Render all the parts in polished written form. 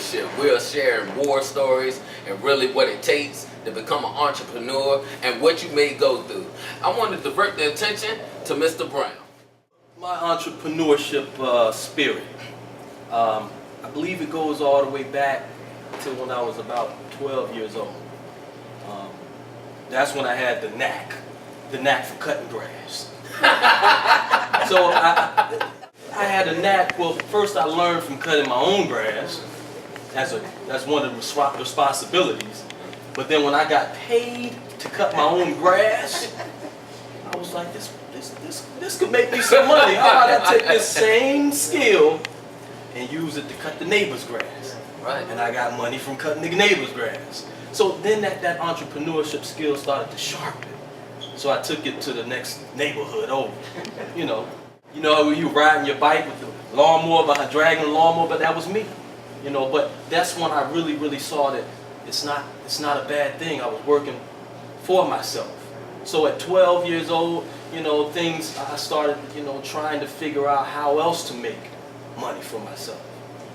entrepreneurship. We're sharing war stories and really what it takes to become an entrepreneur and what you may go through. I want to divert the attention to Mr. Brown. My entrepreneurship spirit, I believe it goes all the way back to when I was about 12 years old. That's when I had the knack for cutting grass. So I had a knack. Well, first I learned from cutting my own grass. That's one of the responsibilities. But then when I got paid to cut my own grass, I was like, this could make me some money. How about I take this same skill and use it to cut the neighbor's grass? Right. And I got money from cutting the neighbor's grass. So then that entrepreneurship skill started to sharpen. So I took it to the next neighborhood over. You know, you riding your bike with the lawnmower behind, dragging the lawnmower, but that was me. But that's when I really saw that it's not a bad thing. I was working for myself. So at 12 years old, I started, trying to figure out how else to make money for myself.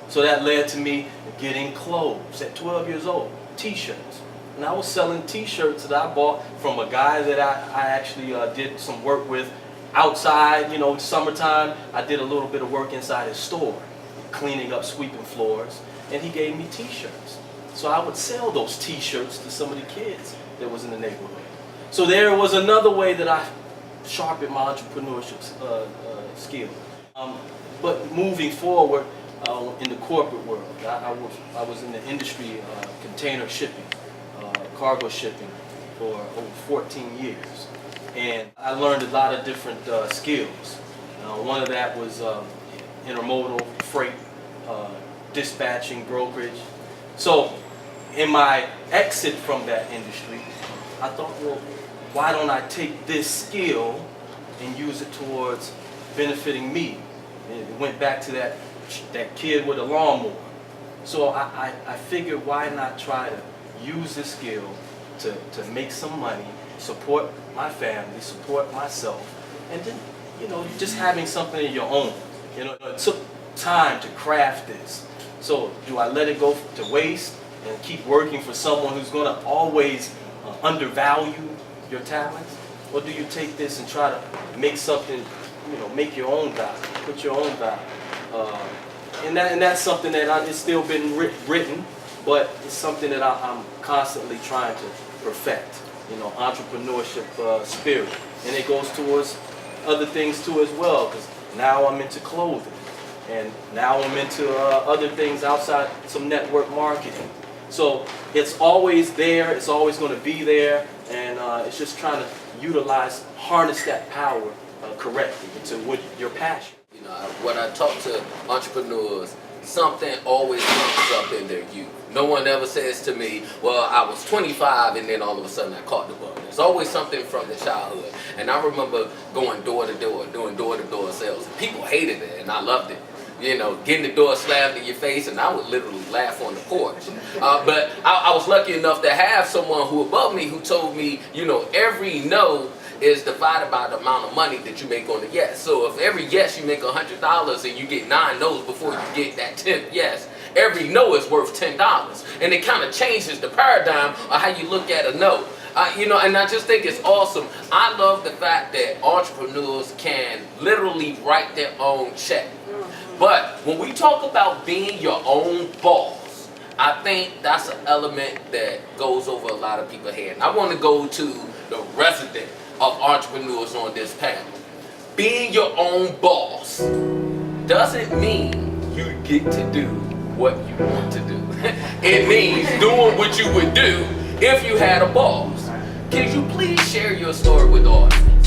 So that led to me getting clothes at 12 years old, t-shirts. And I was selling t-shirts that I bought from a guy that I actually did some work with outside, summertime. I did a little bit of work inside his store, cleaning up, sweeping floors, and he gave me t-shirts. So I would sell those t-shirts to some of the kids that was in the neighborhood. So there was another way that I sharpened my entrepreneurship skill. But moving forward in the corporate world, I was in the industry, container shipping, cargo shipping for over 14 years. And I learned a lot of different skills. One of that was intermodal freight, dispatching, brokerage. So in my exit from that industry, I thought, well, why don't I take this skill and use it towards benefiting me? And it went back to that kid with a lawnmower. So I figured, why not try to use this skill to make some money, support my family, support myself, and then, just having something of your own. It took time to craft this. So do I let it go to waste and keep working for someone who's going to always undervalue your talents? Or do you take this and try to make something, make your own value, put your own value? And that's something that it's still been written, but it's something that I'm constantly trying to perfect, entrepreneurship spirit. And it goes towards other things too as well, because now I'm into clothing, and now I'm into other things outside some network marketing. So it's always there, it's always going to be there, and it's just trying to harness that power correctly into what your passion. When I talk to entrepreneurs, something always comes up in their youth. No one ever says to me, well, I was 25 and then all of a sudden I caught the bug. There's always something from the childhood. And I remember going door to door, doing door-to-door sales. And people hated it and I loved it. Getting the door slammed in your face, and I would literally laugh on the porch. But I was lucky enough to have someone who above me who told me, every no is divided by the amount of money that you make on the yes. So if every yes you make $100 and you get 9 no's before you get that 10th yes, every no is worth $10. And it kind of changes the paradigm of how you look at a no. And I just think it's awesome. I love the fact that entrepreneurs can literally write their own check. But when we talk about being your own boss, I think that's an element that goes over a lot of people's head. And I want to go to the resident of entrepreneurs on this panel. Being your own boss doesn't mean you get to do what you want to do. It means doing what you would do if you had a boss. Can you please share your story with the audience?